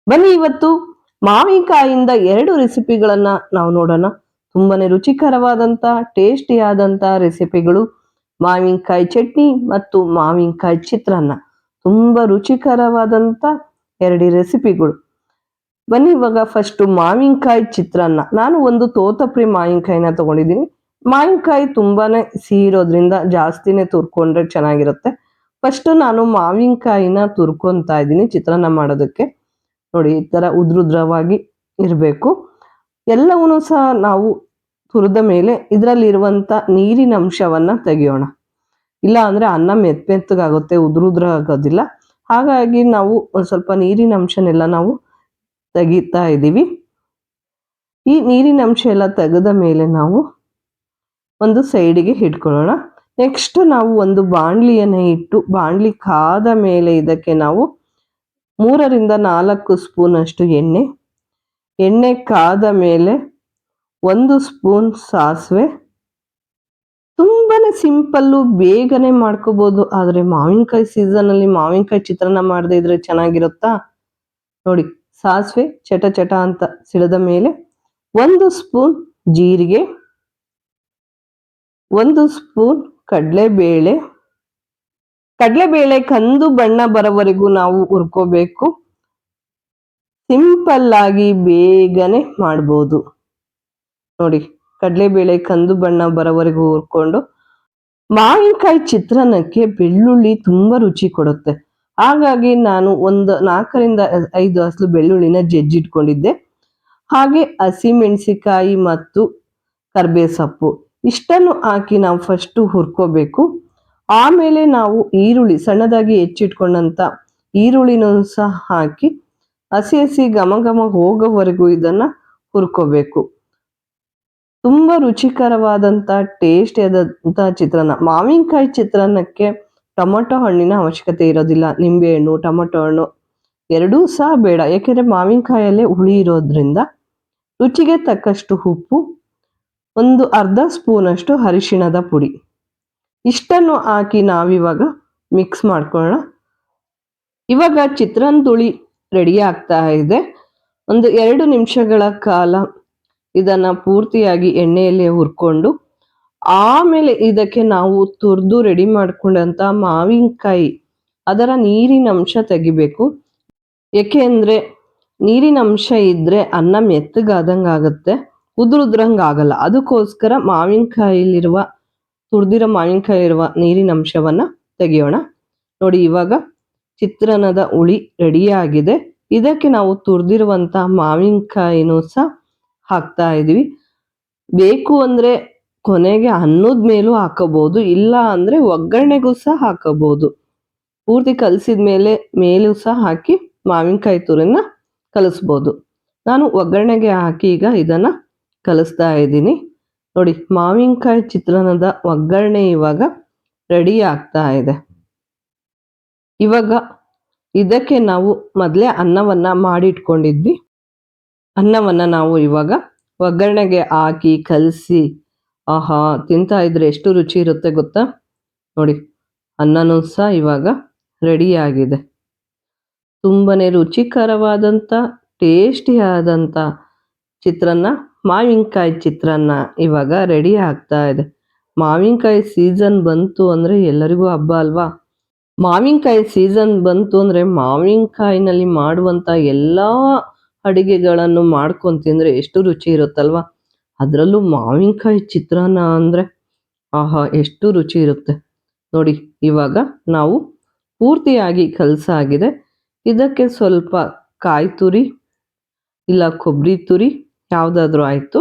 ಬನ್ನಿ ಇವತ್ತು ಮಾವಿನಕಾಯಿಂದ 2 ರೆಸಿಪಿಗಳನ್ನ ನಾವು ನೋಡೋಣ. ತುಂಬಾನೇ ರುಚಿಕರವಾದಂತ ಟೇಸ್ಟಿಯಾದಂತ ರೆಸಿಪಿಗಳು ಮಾವಿನಕಾಯಿ ಚಟ್ನಿ ಮತ್ತು ಮಾವಿನಕಾಯಿ ಚಿತ್ರಾನ್ನ. ತುಂಬಾ ರುಚಿಕರವಾದಂತ 2 ರೆಸಿಪಿಗಳು. ಬನ್ನಿ ಇವಾಗ ಫಸ್ಟ್ ಮಾವಿನಕಾಯಿ ಚಿತ್ರಾನ್ನ. ನಾನು ಒಂದು ತೋತಪುರಿ ಮಾವಿನಕಾಯಿನ ತಗೊಂಡಿದ್ದೀನಿ. ಮಾವಿನಕಾಯಿ ತುಂಬಾನೇ ಸಿಹಿ ಇರೋದ್ರಿಂದ ಜಾಸ್ತಿನೇ ತುರ್ಕೊಂಡ್ರೆ ಚೆನ್ನಾಗಿರುತ್ತೆ. ಫಸ್ಟ್ ನಾನು ಮಾವಿನಕಾಯಿನ ತುರ್ಕೊಂತಾ ಇದ್ದೀನಿ ಚಿತ್ರಾನ್ನ ಮಾಡೋದಕ್ಕೆ. ನೋಡಿ ಈ ತರ ಉದ್ರುದ್ರವಾಗಿ ಇರಬೇಕು. ಎಲ್ಲವನ್ನೂ ಸಹ ನಾವು ತುರಿದ ಮೇಲೆ ಇದರಲ್ಲಿರುವಂತ ನೀರಿನ ಅಂಶವನ್ನ ತೆಗೆಯೋಣ. ಇಲ್ಲ ಅಂದ್ರೆ ಅನ್ನ ಮೆತ್ತಗಾಗುತ್ತೆ, ಉದ್ರುದ್ರ ಆಗೋದಿಲ್ಲ. ಹಾಗಾಗಿ ನಾವು ಒಂದ್ ಸ್ವಲ್ಪ ನೀರಿನ ಅಂಶನೆಲ್ಲ ನಾವು ತೆಗಿತಾ ಇದ್ದೀವಿ. ಈ ನೀರಿನ ಅಂಶ ಎಲ್ಲ ತೆಗೆದ ಮೇಲೆ ನಾವು ಒಂದು ಸೈಡಿಗೆ ಇಟ್ಕೊಳ್ಳೋಣ. ನೆಕ್ಸ್ಟ್ ನಾವು ಒಂದು ಬಾಣಲಿಯನ್ನ ಇಟ್ಟು ಬಾಣಲಿ ಕಾದ ಮೇಲೆ ಇದಕ್ಕೆ ನಾವು 3 ರಿಂದ 4 ಸ್ಪೂನ್ ಅಷ್ಟು ಎಣ್ಣೆ ಕಾದ ಮೇಲೆ 1 ಸ್ಪೂನ್ ಸಾಸಿವೆ. ತುಂಬಾನೇ ಸಿಂಪಲ್ಲು, ಬೇಗನೆ ಮಾಡ್ಕೋಬಹುದು. ಆದ್ರೆ ಮಾವಿನಕಾಯಿ ಸೀಸನ್ ಅಲ್ಲಿ ಮಾವಿನಕಾಯಿ ಚಿತ್ರಾನ್ನ ಮಾಡದೇ ಇದ್ರೆ ಚೆನ್ನಾಗಿರುತ್ತಾ? ನೋಡಿ ಸಾಸಿವೆ ಚಟ ಚಟ ಅಂತ ಸಿಡಿದ ಮೇಲೆ 1 ಸ್ಪೂನ್ ಜೀರಿಗೆ, 1 ಸ್ಪೂನ್ ಕಡಲೆಬೇಳೆ ಕಂದು ಬಣ್ಣ ಬರೋವರೆಗೂ ನಾವು ಹುರ್ಕೋಬೇಕು. ಸಿಂಪಲ್ ಆಗಿ ಬೇಗನೆ ಮಾಡ್ಬೋದು. ನೋಡಿ ಕಡಲೆಬೇಳೆ ಕಂದು ಬಣ್ಣ ಬರೋವರೆಗೂ ಹುರ್ಕೊಂಡು, ಮಾವಿನಕಾಯಿ ಚಿತ್ರಾನ್ನಕ್ಕೆ ಬೆಳ್ಳುಳ್ಳಿ ತುಂಬಾ ರುಚಿ ಕೊಡುತ್ತೆ. ಹಾಗಾಗಿ ನಾನು ಒಂದು 4 ರಿಂದ 5 ಹಸಿರು ಬೆಳ್ಳುಳ್ಳಿನ ಜಜ್ಜಿಟ್ಕೊಂಡಿದ್ದೆ. ಹಾಗೆ ಹಸಿಮೆಣಸಿಕಾಯಿ ಮತ್ತು ಕರ್ಬೇವು ಸೊಪ್ಪು ಇಷ್ಟನ್ನು ಹಾಕಿ ನಾವು ಫಸ್ಟ್ ಹುರ್ಕೋಬೇಕು. ಆಮೇಲೆ ನಾವು ಈರುಳ್ಳಿ ಸಣ್ಣದಾಗಿ ಹೆಚ್ಚಿಟ್ಕೊಂಡಂತ ಈರುಳ್ಳಿನೂ ಸಹ ಹಾಕಿ ಹಸಿ ಘಮ ಘಮ ಹೋಗೋವರೆಗೂ ಇದನ್ನ ಹುರ್ಕೋಬೇಕು. ತುಂಬಾ ರುಚಿಕರವಾದಂತ ಟೇಸ್ಟ್ ಆದಂತ ಚಿತ್ರಾನ್ನ. ಮಾವಿನಕಾಯಿ ಚಿತ್ರಾನ್ನಕ್ಕೆ ಟೊಮೊಟೊ ಹಣ್ಣಿನ ಅವಶ್ಯಕತೆ ಇರೋದಿಲ್ಲ. ನಿಂಬೆ ಹಣ್ಣು, ಟೊಮೊಟೊ ಹಣ್ಣು ಎರಡೂ ಸಹ ಬೇಡ. ಯಾಕೆಂದ್ರೆ ಮಾವಿನಕಾಯಲ್ಲೇ ಹುಳಿ ಇರೋದ್ರಿಂದ. ರುಚಿಗೆ ತಕ್ಕಷ್ಟು ಉಪ್ಪು, ಒಂದು ಅರ್ಧ ಸ್ಪೂನ್ ಅಷ್ಟು ಅರಿಶಿಣದ ಪುಡಿ ಇಷ್ಟನ್ನು ಹಾಕಿ ನಾವಿವಾಗ ಮಿಕ್ಸ್ ಮಾಡ್ಕೊಳ್ಳೋಣ. ಇವಾಗ ಚಿತ್ರಾನ್ನ ಹುಳಿ ರೆಡಿ ಆಗ್ತಾ ಇದೆ. ಒಂದು 2 ನಿಮಿಷಗಳ ಕಾಲ ಇದನ್ನ ಪೂರ್ತಿಯಾಗಿ ಎಣ್ಣೆಯಲ್ಲಿ ಹುರ್ಕೊಂಡು ಆಮೇಲೆ ಇದಕ್ಕೆ ನಾವು ತುರಿದು ರೆಡಿ ಮಾಡ್ಕೊಂಡಂತ ಮಾವಿನಕಾಯಿ ಅದರ ನೀರಿನ ಅಂಶ ತೆಗಿಬೇಕು. ಏಕೆಂದ್ರೆ ನೀರಿನ ಅಂಶ ಇದ್ರೆ ಅನ್ನ ಮೆತ್ತಗಾದಂಗ ಆಗುತ್ತೆ, ಉದ್ರಂಗ ಆಗಲ್ಲ. ಅದಕ್ಕೋಸ್ಕರ ಮಾವಿನಕಾಯಿಲಿರುವ ತುರಿದಿರೋ ಮಾವಿನಕಾಯಿ ಇರುವ ನೀರಿನ ಅಂಶವನ್ನ ತೆಗಿಯೋಣ. ನೋಡಿ ಇವಾಗ ಚಿತ್ರಾನ್ನದ ಹುಳಿ ರೆಡಿಯಾಗಿದೆ. ಇದಕ್ಕೆ ನಾವು ತುರಿದಿರುವಂತ ಮಾವಿನಕಾಯಿನೂ ಸಹ ಹಾಕ್ತಾ ಇದೀವಿ. ಬೇಕು ಅಂದ್ರೆ ಕೊನೆಗೆ ಅನ್ನದ ಮೇಲೂ ಹಾಕೋಬಹುದು, ಇಲ್ಲ ಅಂದ್ರೆ ಒಗ್ಗರಣೆಗೂ ಸಹ ಹಾಕೋಬಹುದು. ಪೂರ್ತಿ ಕಲಸಿದ ಮೇಲೂ ಸಹ ಹಾಕಿ ಮಾವಿನಕಾಯಿ ತುರಿನ ಕಲಿಸ್ಬೋದು. ನಾನು ಒಗ್ಗರಣೆಗೆ ಹಾಕಿ ಈಗ ಇದನ್ನ ಕಲಿಸ್ತಾ ಇದ್ದೀನಿ. ನೋಡಿ ಮಾವಿನಕಾಯಿ ಚಿತ್ರಾನ್ನದ ಒಗ್ಗರಣೆ ಇವಾಗ ರೆಡಿ ಆಗ್ತಾ ಇದೆ. ಇವಾಗ ಇದಕ್ಕೆ ನಾವು ಮೊದಲೇ ಅನ್ನವನ್ನ ಮಾಡಿಟ್ಕೊಂಡಿದ್ವಿ. ಅನ್ನವನ್ನ ನಾವು ಇವಾಗ ಒಗ್ಗರಣೆಗೆ ಹಾಕಿ ಕಲಸಿ ಆಹಾ ತಿಂತಾ ಇದ್ರೆ ಎಷ್ಟು ರುಚಿ ಇರುತ್ತೆ ಗೊತ್ತಾ? ನೋಡಿ ಅನ್ನನೂ ಸಹ ಇವಾಗ ರೆಡಿ ಆಗಿದೆ. ತುಂಬಾನೇ ರುಚಿಕರವಾದಂತ ಟೇಸ್ಟಿ ಆದಂತ ಚಿತ್ರಾನ್ನ, ಮಾವಿನಕಾಯಿ ಚಿತ್ರಾನ್ನ ಇವಾಗ ರೆಡಿ ಆಗ್ತಾ ಇದೆ. ಮಾವಿನಕಾಯಿ ಸೀಸನ್ ಬಂತು ಅಂದ್ರೆ ಎಲ್ಲರಿಗೂ ಹಬ್ಬ ಅಲ್ವಾ? ಮಾವಿನಕಾಯಿ ಸೀಸನ್ ಬಂತು ಅಂದ್ರೆ ಮಾವಿನಕಾಯಿನಲ್ಲಿ ಮಾಡುವಂತ ಎಲ್ಲಾ ಅಡಿಗೆಗಳನ್ನು ಮಾಡ್ಕೊಂಡು ತಿಂದ್ರೆ ಎಷ್ಟು ರುಚಿ ಇರುತ್ತಲ್ವಾ? ಅದರಲ್ಲೂ ಮಾವಿನಕಾಯಿ ಚಿತ್ರಾನ್ನ ಅಂದ್ರೆ ಆಹಾ ಎಷ್ಟು ರುಚಿ ಇರುತ್ತೆ. ನೋಡಿ ಇವಾಗ ನಾವು ಪೂರ್ತಿಯಾಗಿ ಕಲಸಾಗಿದೆ. ಇದಕ್ಕೆ ಸ್ವಲ್ಪ ಕಾಯಿ ತುರಿ ಇಲ್ಲ ಕೊಬ್ಬರಿ ತುರಿ ಯಾವುದಾದ್ರೂ ಆಯ್ತು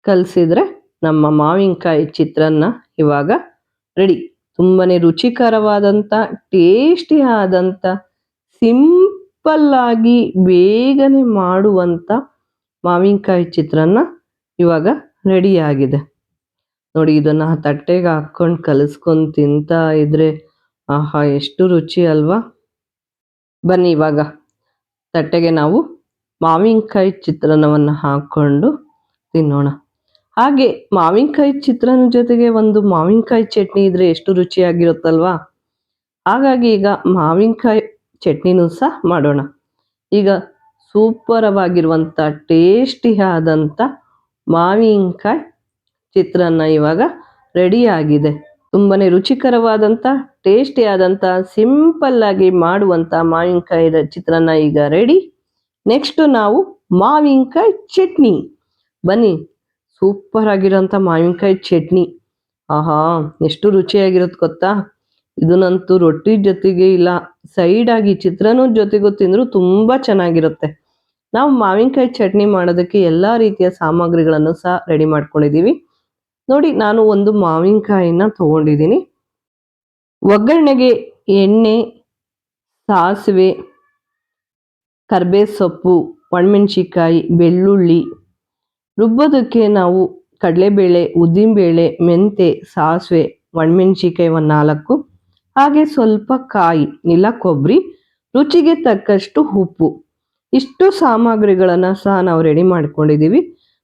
ಕಲಸಿದ್ರೆ ನಮ್ಮ ಮಾವಿನಕಾಯಿ ಚಿತ್ರಾನ್ನ ಇವಾಗ ರೆಡಿ. ತುಂಬಾನೇ ರುಚಿಕರವಾದಂತ ಟೇಸ್ಟಿ ಆದಂತ ಸಿಂಪಲ್ ಆಗಿ ಬೇಗನೆ ಮಾಡುವಂತ ಮಾವಿನಕಾಯಿ ಚಿತ್ರಾನ್ನ ಇವಾಗ ರೆಡಿ ಆಗಿದೆ. ನೋಡಿ ಇದನ್ನ ತಟ್ಟೆಗೆ ಹಾಕೊಂಡು ಕಲಿಸ್ಕೊಂಡು ತಿಂತಾ ಇದ್ರೆ ಆಹಾ ಎಷ್ಟು ರುಚಿ ಅಲ್ವಾ? ಬನ್ನಿ ಇವಾಗ ತಟ್ಟೆಗೆ ನಾವು ಮಾವಿನಕಾಯಿ ಚಿತ್ರಾನ್ನವನ್ನು ಹಾಕೊಂಡು ತಿನ್ನೋಣ. ಹಾಗೆ ಮಾವಿನಕಾಯಿ ಚಿತ್ರಾನ್ನ ಜೊತೆಗೆ ಒಂದು ಮಾವಿನಕಾಯಿ ಚಟ್ನಿ ಇದ್ರೆ ಎಷ್ಟು ರುಚಿಯಾಗಿರುತ್ತಲ್ವಾ? ಹಾಗಾಗಿ ಈಗ ಮಾವಿನಕಾಯಿ ಚಟ್ನಿನೂ ಸಹ ಮಾಡೋಣ. ಈಗ ಸೂಪರವಾಗಿರುವಂಥ ಟೇಸ್ಟಿಯಾದಂಥ ಮಾವಿನಕಾಯಿ ಚಿತ್ರಾನ್ನ ಇವಾಗ ರೆಡಿಯಾಗಿದೆ. ತುಂಬನೇ ರುಚಿಕರವಾದಂಥ ಟೇಸ್ಟಿಯಾದಂಥ ಸಿಂಪಲ್ಲಾಗಿ ಮಾಡುವಂಥ ಮಾವಿನಕಾಯಿ ಚಿತ್ರಾನ್ನ ಈಗ ರೆಡಿ. ನೆಕ್ಸ್ಟ್ ನಾವು ಮಾವಿನಕಾಯಿ ಚಟ್ನಿ. ಬನ್ನಿ, ಸೂಪರ್ ಆಗಿರೋಂಥ ಮಾವಿನಕಾಯಿ ಚಟ್ನಿ. ಆಹಾ, ಎಷ್ಟು ರುಚಿಯಾಗಿರುತ್ತೆ ಗೊತ್ತಾ. ಇದನ್ನಂತೂ ರೊಟ್ಟಿ ಜೊತೆಗೆ ಇಲ್ಲ ಸೈಡಾಗಿ ಚಿತ್ರಾನ್ನದ ಜೊತೆಗೂ ತಿಂದರೂ ತುಂಬ ಚೆನ್ನಾಗಿರುತ್ತೆ. ನಾವು ಮಾವಿನಕಾಯಿ ಚಟ್ನಿ ಮಾಡೋದಕ್ಕೆ ಎಲ್ಲ ರೀತಿಯ ಸಾಮಗ್ರಿಗಳನ್ನು ಸಹ ರೆಡಿ ಮಾಡ್ಕೊಂಡಿದ್ದೀವಿ. ನೋಡಿ, ನಾನು ಒಂದು ಮಾವಿನಕಾಯಿನ ತಗೊಂಡಿದ್ದೀನಿ. ಒಗ್ಗರಣೆಗೆ ಎಣ್ಣೆ, ಸಾಸಿವೆ, ಕರ್ಬೇವು ಸೊಪ್ಪು, ಒಣಮೆಣಸಿಕಾಯಿ, ಬೆಳ್ಳುಳ್ಳಿ, ರುಬ್ಬೋದಕ್ಕೆ ನಾವು ಕಡಲೆಬೇಳೆ, ಉದ್ದಿನಬೇಳೆ, ಮೆಂತೆ, ಸಾಸಿವೆ, ಒಣಮೆಣಸಿಕಾಯಿ 4, ಹಾಗೆ ಸ್ವಲ್ಪ ಕಾಯಿ ಇಲ್ಲ ಕೊಬ್ಬರಿ, ರುಚಿಗೆ ತಕ್ಕಷ್ಟು ಉಪ್ಪು, ಇಷ್ಟು ಸಾಮಗ್ರಿಗಳನ್ನು ಸಹ ನಾವು ರೆಡಿ ಮಾಡ್ಕೊಂಡಿದ್ದೀವಿ.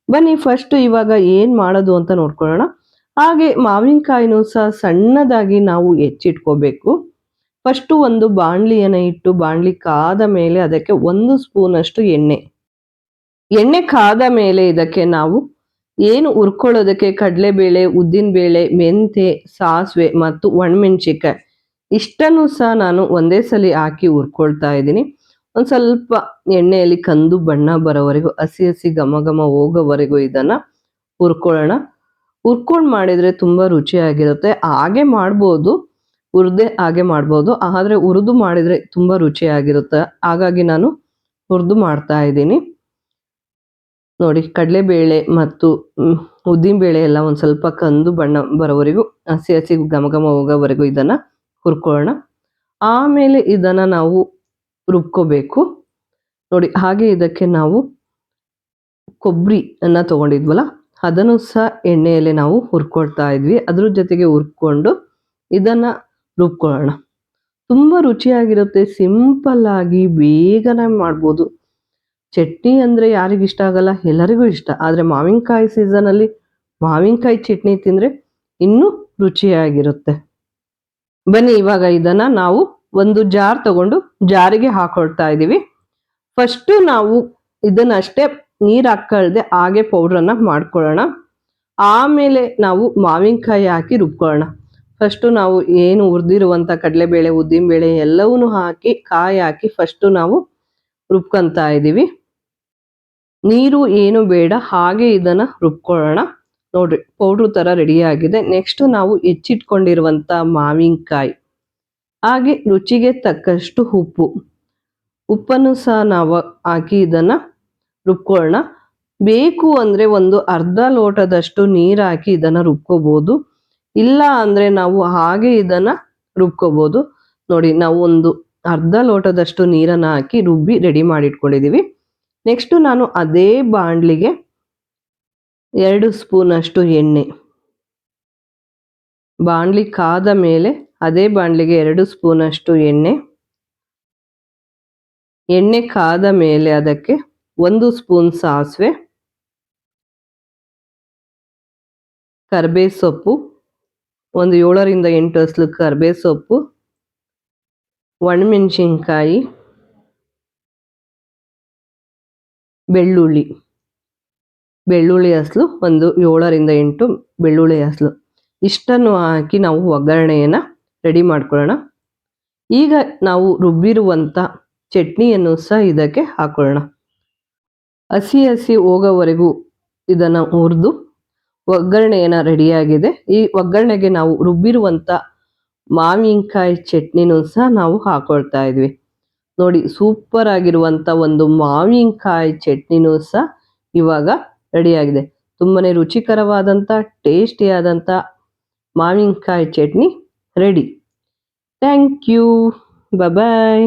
ಬನ್ನಿ ಫಸ್ಟ್ ಇವಾಗ ಏನು ಮಾಡೋದು ಅಂತ ನೋಡ್ಕೊಳ್ಳೋಣ. ಹಾಗೆ ಮಾವಿನಕಾಯಿನೂ ಸಹ ಸಣ್ಣದಾಗಿ ನಾವು ಹೆಚ್ಚಿಟ್ಕೋಬೇಕು. ಫಸ್ಟು ಒಂದು ಬಾಣಲಿಯನ್ನು ಇಟ್ಟು ಬಾಣಲಿ ಕಾದ ಮೇಲೆ ಅದಕ್ಕೆ 1 ಸ್ಪೂನಷ್ಟು ಎಣ್ಣೆ ಕಾದ ಮೇಲೆ ಇದಕ್ಕೆ ನಾವು ಏನು ಹುರ್ಕೊಳ್ಳೋದಕ್ಕೆ ಕಡಲೆಬೇಳೆ, ಉದ್ದಿನಬೇಳೆ, ಮೆಂತೆ, ಸಾಸಿವೆ ಮತ್ತು ಒಣಮೆಣಸಿಕಾಯಿ ಇಷ್ಟನ್ನು ಸಹ ನಾನು ಒಂದೇ ಸಲ ಹಾಕಿ ಹುರ್ಕೊಳ್ತಾ ಇದ್ದೀನಿ. ಒಂದು ಸ್ವಲ್ಪ ಎಣ್ಣೆಯಲ್ಲಿ ಕಂದು ಬಣ್ಣ ಬರೋವರೆಗೂ, ಹಸಿ ಹಸಿ ಘಮ ಘಮ ಹೋಗೋವರೆಗೂ ಇದನ್ನು ಹುರ್ಕೊಳ್ಳೋಣ. ಹುರ್ಕೊಂಡು ಮಾಡಿದರೆ ತುಂಬ ರುಚಿಯಾಗಿರುತ್ತೆ. ಹಾಗೆ ಮಾಡ್ಬೋದು, ಹುರಿದೇ ಹಾಗೆ ಮಾಡ್ಬೋದು, ಆದರೆ ಹುರಿದು ಮಾಡಿದರೆ ತುಂಬ ರುಚಿಯಾಗಿರುತ್ತೆ. ಹಾಗಾಗಿ ನಾನು ಹುರಿದು ಮಾಡ್ತಾ ಇದ್ದೀನಿ. ನೋಡಿ, ಕಡಲೆಬೇಳೆ ಮತ್ತು ಉದ್ದಿನಬೇಳೆ ಎಲ್ಲ ಒಂದು ಸ್ವಲ್ಪ ಕಂದು ಬಣ್ಣ ಬರೋವರೆಗೂ, ಹಸಿ ಹಸಿ ಘಮ ಘಮ ಹೋಗೋವರೆಗೂ ಇದನ್ನು ಹುರ್ಕೊಳ್ಳೋಣ. ಆಮೇಲೆ ಇದನ್ನು ನಾವು ರುಬ್ಕೋಬೇಕು. ನೋಡಿ, ಹಾಗೆ ಇದಕ್ಕೆ ನಾವು ಕೊಬ್ಬರಿಯನ್ನು ತಗೊಂಡಿದ್ವಲ್ಲ ಅದನ್ನು ಸಹ ಎಣ್ಣೆಯಲ್ಲೇ ನಾವು ಹುರ್ಕೊಳ್ತಾ ಇದ್ವಿ. ಅದ್ರ ಜೊತೆಗೆ ಹುರ್ಕೊಂಡು ಇದನ್ನು ರುಬ್ಕೊಳ್ಳೋಣ. ತುಂಬ ರುಚಿಯಾಗಿರುತ್ತೆ, ಸಿಂಪಲ್ಲಾಗಿ ಬೇಗನೆ ಮಾಡ್ಬೋದು. ಚಟ್ನಿ ಅಂದರೆ ಯಾರಿಗೂ ಇಷ್ಟ ಆಗಲ್ಲ, ಎಲ್ಲರಿಗೂ ಇಷ್ಟ. ಆದರೆ ಮಾವಿನಕಾಯಿ ಸೀಸನಲ್ಲಿ ಮಾವಿನಕಾಯಿ ಚಟ್ನಿ ತಿಂದರೆ ಇನ್ನೂ ರುಚಿಯಾಗಿರುತ್ತೆ. ಬನ್ನಿ, ಇವಾಗ ಇದನ್ನು ನಾವು ಒಂದು ಜಾರ್ ತಗೊಂಡು ಜಾರಿಗೆ ಹಾಕೊಳ್ತಾ ಇದ್ದೀವಿ. ಫಸ್ಟು ನಾವು ಇದನ್ನಷ್ಟೇ ನೀರು ಹಾಕಳ್ದೆ ಹಾಗೆ ಪೌಡ್ರನ್ನು ಮಾಡ್ಕೊಳ್ಳೋಣ. ಆಮೇಲೆ ನಾವು ಮಾವಿನಕಾಯಿ ಹಾಕಿ ರುಬ್ಕೊಳ್ಳೋಣ. ಫಸ್ಟು ನಾವು ಏನು ಹುರಿದಿರುವಂಥ ಕಡಲೆಬೇಳೆ, ಉದ್ದಿನಬೇಳೆ ಎಲ್ಲವನ್ನೂ ಹಾಕಿ ಕಾಯಿ ಹಾಕಿ ಫಸ್ಟು ನಾವು ರುಬ್ಕೊತಾ ಇದ್ದೀವಿ. ನೀರು ಏನು ಬೇಡ, ಹಾಗೆ ಇದನ್ನು ರುಬ್ಕೊಳ್ಳೋಣ. ನೋಡ್ರಿ, ಪೌಡ್ರು ಥರ ರೆಡಿಯಾಗಿದೆ. ನೆಕ್ಸ್ಟು ನಾವು ಹೆಚ್ಚಿಟ್ಕೊಂಡಿರುವಂಥ ಮಾವಿನಕಾಯಿ, ಹಾಗೆ ರುಚಿಗೆ ತಕ್ಕಷ್ಟು ಉಪ್ಪನ್ನು ಸಹ ನಾವು ಹಾಕಿ ಇದನ್ನು ರುಬ್ಕೊಳ್ಳೋಣ. ಬೇಕು ಅಂದರೆ ಒಂದು ಅರ್ಧ ಲೋಟದಷ್ಟು ನೀರು ಹಾಕಿ ಇದನ್ನು ರುಬ್ಕೋಬೋದು. ಇಲ್ಲ ಅಂದರೆ ನಾವು ಹಾಗೆ ಇದನ್ನು ರುಬ್ಕೋಬೋದು. ನೋಡಿ, ನಾವು ಒಂದು ಅರ್ಧ ಲೋಟದಷ್ಟು ನೀರನ್ನು ಹಾಕಿ ರುಬ್ಬಿ ರೆಡಿ ಮಾಡಿಟ್ಕೊಂಡಿದ್ದೀವಿ. ನೆಕ್ಸ್ಟು ನಾನು ಅದೇ ಬಾಣಲಿಗೆ 2 ಸ್ಪೂನಷ್ಟು ಬಾಣಲಿ ಕಾದ ಮೇಲೆ ಅದೇ ಬಾಣಲಿಗೆ 2 ಸ್ಪೂನಷ್ಟು ಎಣ್ಣೆ ಕಾದ ಮೇಲೆ ಅದಕ್ಕೆ 1 ಸ್ಪೂನ್ ಸಾಸಿವೆ, ಕರ್ಬೇವು ಸೊಪ್ಪು, ಒಂದು 7ರಿಂದ 8 ಹಸ್ಲು ಕರ್ಬೇವು ಸೊಪ್ಪು, ಒಣಮೆಣಸಿನ್ಕಾಯಿ, ಬೆಳ್ಳುಳ್ಳಿ ಹಸ್ಲು ಒಂದು 7ರಿಂದ 8 ಬೆಳ್ಳುಳ್ಳಿ ಹಸ್ಲು, ಇಷ್ಟನ್ನು ಹಾಕಿ ನಾವು ಒಗ್ಗರಣೆಯನ್ನು ರೆಡಿ ಮಾಡ್ಕೊಳ್ಳೋಣ. ಈಗ ನಾವು ರುಬ್ಬಿರುವಂಥ ಚಟ್ನಿಯನ್ನು ಸಹ ಇದಕ್ಕೆ ಹಾಕೊಳ್ಳೋಣ. ಹಸಿ ಹೋಗೋವರೆಗೂ ಇದನ್ನು ಹುರಿದು ಒಗ್ಗರಣೆಯನ್ನು ರೆಡಿಯಾಗಿದೆ. ಈ ಒಗ್ಗರಣೆಗೆ ನಾವು ರುಬ್ಬಿರುವಂಥ ಮಾವಿನಕಾಯಿ ಚಟ್ನಿನೂ ಸಹ ನಾವು ಹಾಕೊಳ್ತಾ ಇದ್ವಿ. ನೋಡಿ, ಸೂಪರ್ ಆಗಿರುವಂಥ ಒಂದು ಮಾವಿನಕಾಯಿ ಚಟ್ನಿನೂ ಸಹ ಇವಾಗ ರೆಡಿಯಾಗಿದೆ. ತುಂಬನೇ ರುಚಿಕರವಾದಂಥ ಟೇಸ್ಟಿಯಾದಂಥ ಮಾವಿನಕಾಯಿ ಚಟ್ನಿ ರೆಡಿ. Thank you. ಬಾಯ್.